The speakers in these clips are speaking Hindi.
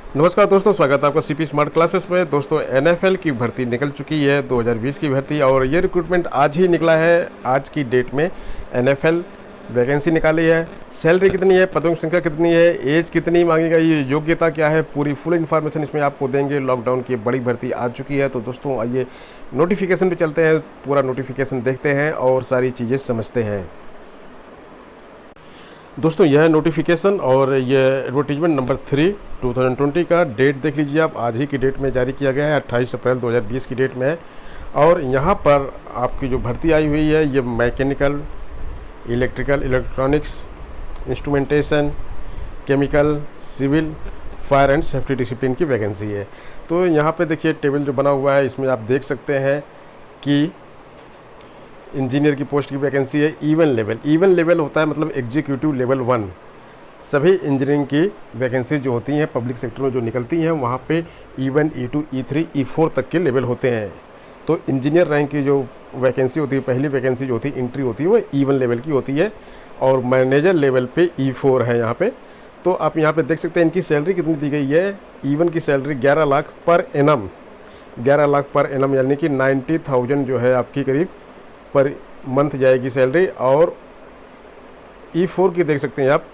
नमस्कार दोस्तों, स्वागत है आपका सीपी स्मार्ट क्लासेस में। दोस्तों, एनएफएल की भर्ती निकल चुकी है 2020 की भर्ती, और ये रिक्रूटमेंट आज ही निकला है। आज की डेट में एनएफएल वैकेंसी निकाली है। सैलरी कितनी है, पदों की संख्या कितनी है, एज कितनी मांगी गई है, योग्यता क्या है, पूरी फुल इन्फॉर्मेशन इसमें आपको देंगे। लॉकडाउन की बड़ी भर्ती आ चुकी है। तो दोस्तों आइए नोटिफिकेशन पे चलते हैं, पूरा नोटिफिकेशन देखते हैं और सारी चीज़ें समझते हैं। दोस्तों, यह है नोटिफिकेशन और ये एडवर्टीजमेंट नंबर 3 2020 का। डेट देख लीजिए आप, आज ही की डेट में जारी किया गया है, 28 अप्रैल 2020 की डेट में है। और यहाँ पर आपकी जो भर्ती आई हुई है, ये mechanical, electrical, electronics, instrumentation, chemical, civil, fire and safety discipline की वैकेंसी है। तो यहाँ पे देखिए टेबल जो बना हुआ है, इसमें आप देख सकते हैं कि इंजीनियर की पोस्ट की वैकेंसी है। इवन लेवल होता है मतलब एग्जीक्यूटिव लेवल 1। सभी इंजीनियरिंग की वैकेंसी जो होती हैं पब्लिक सेक्टर में जो निकलती हैं, वहाँ पे E1, E2, E3, E4 तक के लेवल होते हैं। तो इंजीनियर रैंक की जो वैकेंसी होती है, पहली वैकेंसी जो होती है, एंट्री होती है, वो E1 लेवल की होती है, और मैनेजर लेवल पे E4 है यहाँ पे। तो आप यहाँ पे देख सकते हैं इनकी सैलरी कितनी दी गई है। E1 की salary 11 lakh per annum, 11 lakh per annum, यानी कि 90,000 जो है आपकी करीब पर मंथ जाएगी सैलरी। और E4 की देख सकते हैं आप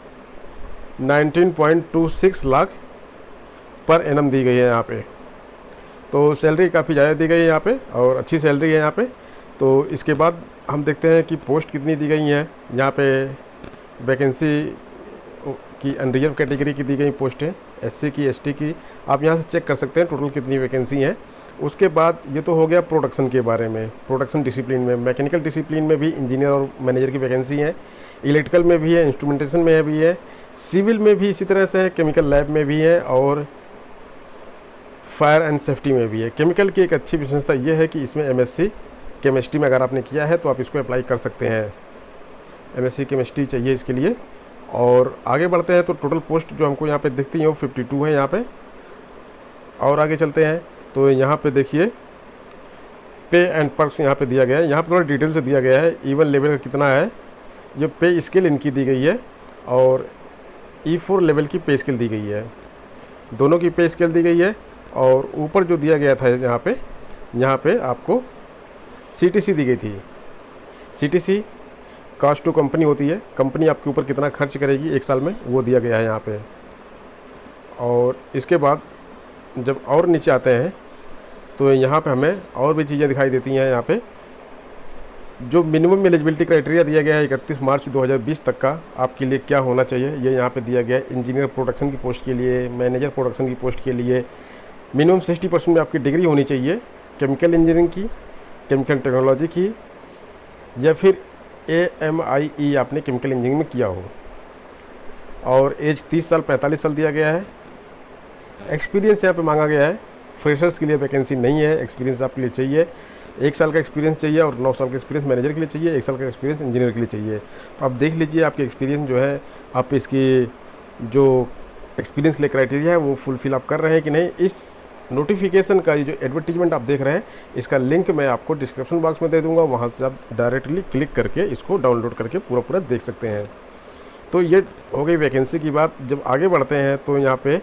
19.26 लाख पर एनम दी गई है यहाँ पे। तो सैलरी काफ़ी ज़्यादा दी गई है यहाँ पे, और अच्छी सैलरी है यहाँ पे। तो इसके बाद हम देखते हैं कि पोस्ट कितनी दी गई हैं। यहाँ पे वैकेंसी की अनरिजर्व कैटेगरी की दी गई पोस्ट है, SC की, ST की। आप यहाँ से चेक कर सकते हैं टोटल कितनी वैकेंसी हैं। उसके बाद ये तो हो गया प्रोडक्शन के बारे में। प्रोडक्शन डिसिप्लिन में, मैकेनिकल डिसिप्लिन में भी इंजीनियर और मैनेजर की वैकेंसी है, इलेक्ट्रिकल में भी है, इंस्ट्रूमेंटेशन में भी है, सिविल में भी इसी तरह से है, केमिकल लैब में भी है, और फायर एंड सेफ्टी में भी है। केमिकल की एक अच्छी विशेषता ये है कि इसमें MSc केमिस्ट्री में अगर आपने किया है तो आप इसको अप्लाई कर सकते हैं। MSc केमिस्ट्री चाहिए इसके लिए। और आगे बढ़ते हैं तो टोटल पोस्ट जो हमको यहाँ पे दिखती हैं वो 52 है यहाँ पे। और आगे चलते हैं तो यहाँ पे देखिए पे एंड पर्क्स यहाँ पे दिया गया है। यहाँ पे थोड़ा डिटेल से दिया गया है E1 लेवल का कितना है, जो पे स्केल इनकी दी गई है, और E4 लेवल की पे स्केल दी गई है। दोनों की पे स्केल दी गई है। और ऊपर जो दिया गया था यहाँ पे आपको CTC दी गई थी। CTC कास्ट टू कंपनी होती है, कंपनी आपके ऊपर कितना खर्च करेगी एक साल में, वो दिया गया है यहाँ पे। और इसके बाद जब और नीचे आते हैं तो यहाँ पे हमें और भी चीज़ें दिखाई देती हैं। यहाँ पे जो मिनिमम एलिजिबिलिटी क्राइटेरिया दिया गया है 31 मार्च 2020 तक का, आपके लिए क्या होना चाहिए ये यहाँ पे दिया गया है। इंजीनियर प्रोडक्शन की पोस्ट के लिए, मैनेजर प्रोडक्शन की पोस्ट के लिए मिनिमम 60% में आपकी डिग्री होनी चाहिए, केमिकल इंजीनियरिंग की, केमिकल टेक्नोलॉजी की, या फिर AMIE आपने केमिकल इंजीनियरिंग में किया हो। और एज 30 साल 45 साल दिया गया है। एक्सपीरियंस यहाँ पे मांगा गया है। फ्रेशर्स के लिए वैकेंसी नहीं है, एक्सपीरियंस आपके लिए चाहिए। 1 साल का एक्सपीरियंस चाहिए, और 9 साल का एक्सपीरियंस मैनेजर के लिए चाहिए, 1 साल का एक्सपीरियंस इंजीनियर के लिए चाहिए। तो आप देख लीजिए आपकी एक्सपीरियंस जो है, आप इसकी जो एक्सपीरियंस के लिए क्राइटेरिया है वो फुलफिल आप कर रहे हैं कि नहीं। इस नोटिफिकेशन का ये जो एडवर्टीजमेंट आप देख रहे हैं, इसका लिंक मैं आपको डिस्क्रिप्शन बॉक्स में दे दूंगा, वहाँ से आप डायरेक्टली क्लिक करके इसको डाउनलोड करके पूरा देख सकते हैं। तो ये हो गई वैकेंसी की बात। जब आगे बढ़ते हैं तो यहाँ पे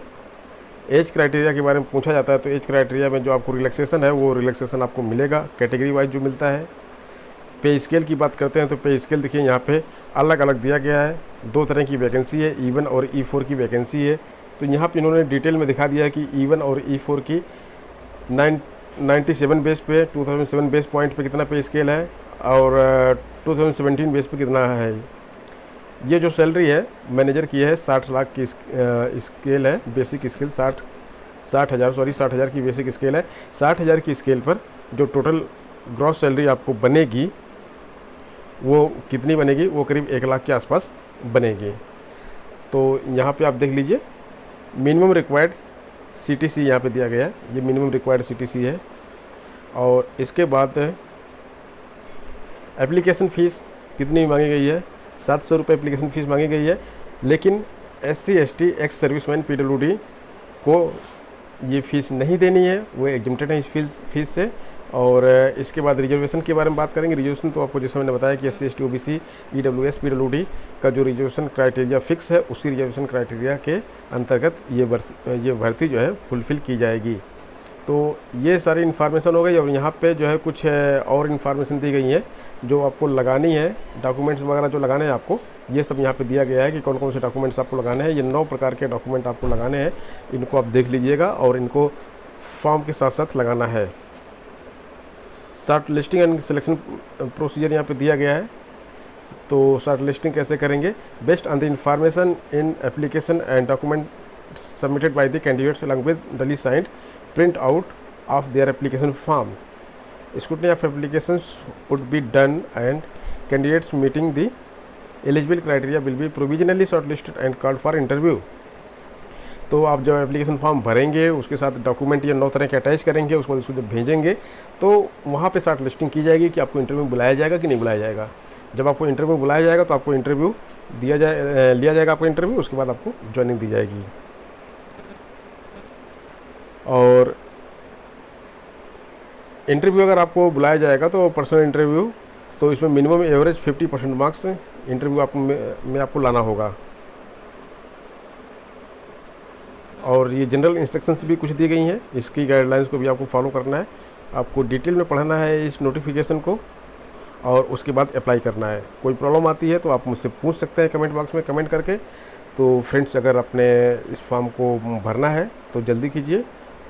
एज क्राइटेरिया के बारे में पूछा जाता है। तो एज क्राइटेरिया में जो आपको रिलैक्सेशन है वो रिलैक्सेशन आपको मिलेगा, कैटेगरी वाइज जो मिलता है। पे स्केल की बात करते हैं तो पे स्केल देखिए यहाँ पे अलग अलग दिया गया है। 2 तरह की वैकेंसी है, E1 और E4 की वैकेंसी है। तो यहाँ पे इन्होंने डिटेल में दिखा दिया है कि E1 और E4 की 97 बेस पे, 2007 बेस पॉइंट पे कितना पे स्केल है, और 2017 बेस पे कितना है। ये जो सैलरी है मैनेजर की है 60 लाख की स्केल है, बेसिक स्केल 60 हज़ार की बेसिक स्केल है। 60 हज़ार की स्केल पर जो टोटल ग्रॉस सैलरी आपको बनेगी वो कितनी बनेगी, वो करीब 1 लाख के आसपास बनेगी। तो यहाँ पे आप देख लीजिए मिनिमम रिक्वायर्ड CTC यहाँ पे दिया गया है, ये मिनिमम रिक्वायर्ड CTC है। और इसके बाद एप्लीकेशन फ़ीस कितनी मांगी गई है, 700 रुपये एप्लीकेशन फ़ीस मांगी गई है। लेकिन SC ST ex serviceman PWD को ये फ़ीस नहीं देनी है, वो एग्जम्प्टेड है इस फीस से। और इसके बाद रिजर्वेशन के बारे में बात करेंगे। रिजर्वेशन तो आपको जैसे मैंने बताया कि SC ST OBC EWS PWD का जो रिजर्वेशन क्राइटेरिया फिक्स है, उसी रिजर्वेशन क्राइटेरिया के अंतर्गत ये भर्ती जो है फुलफ़िल की जाएगी। तो ये सारी इन्फॉर्मेशन हो गई। और यहाँ पे जो है कुछ और इन्फॉर्मेशन दी गई है जो आपको लगानी है, डॉक्यूमेंट्स वगैरह जो लगाने हैं आपको, ये सब यहाँ पे दिया गया है कि कौन कौन से डॉक्यूमेंट्स आपको लगाने हैं। ये 9 प्रकार के डॉक्यूमेंट आपको लगाने हैं, इनको आप देख लीजिएगा और इनको फॉर्म के साथ साथ लगाना है। Short listing and selection procedure यहाँ पे दिया गया है। तो शॉर्ट लिस्टिंग कैसे करेंगे? Based on the information in application and document submitted by the candidates along with duly signed print out of their application form, scrutiny of applications would be done and candidates meeting the eligible criteria will be provisionally shortlisted and called for interview। तो आप जब एप्लीकेशन फॉर्म भरेंगे उसके साथ डॉक्यूमेंट ये 9 तरह के अटैच करेंगे, उसको जब भेजेंगे तो वहाँ पे शॉर्ट लिस्टिंग की जाएगी कि आपको इंटरव्यू बुलाया जाएगा कि नहीं बुलाया जाएगा। जब आपको इंटरव्यू बुलाया जाएगा तो आपको इंटरव्यू लिया जाएगा आपको इंटरव्यू, उसके बाद आपको ज्वाइनिंग दी जाएगी। और इंटरव्यू अगर आपको बुलाया जाएगा तो पर्सनल इंटरव्यू, तो इसमें मिनिमम एवरेज 50% मार्क्स इंटरव्यू आपको लाना होगा। और ये जनरल इंस्ट्रक्शंस भी कुछ दी गई हैं, इसकी गाइडलाइंस को भी आपको फॉलो करना है। आपको डिटेल में पढ़ना है इस नोटिफिकेशन को और उसके बाद अप्लाई करना है। कोई प्रॉब्लम आती है तो आप मुझसे पूछ सकते हैं कमेंट बॉक्स में कमेंट करके। तो फ्रेंड्स, अगर अपने इस फॉर्म को भरना है तो जल्दी कीजिए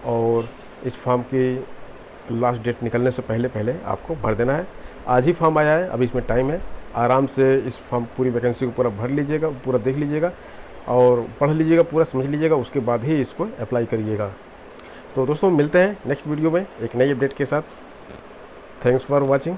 और इस फॉर्म की लास्ट डेट निकलने से पहले आपको भर देना है। आज ही फॉर्म आया है, अभी इसमें टाइम है। आराम से इस फॉर्म पूरी वैकेंसी को पूरा भर लीजिएगा, पूरा देख लीजिएगा और पढ़ लीजिएगा, पूरा समझ लीजिएगा, उसके बाद ही इसको अप्लाई करिएगा। तो दोस्तों, मिलते हैं नेक्स्ट वीडियो में एक नई अपडेट के साथ। Thanks for watching.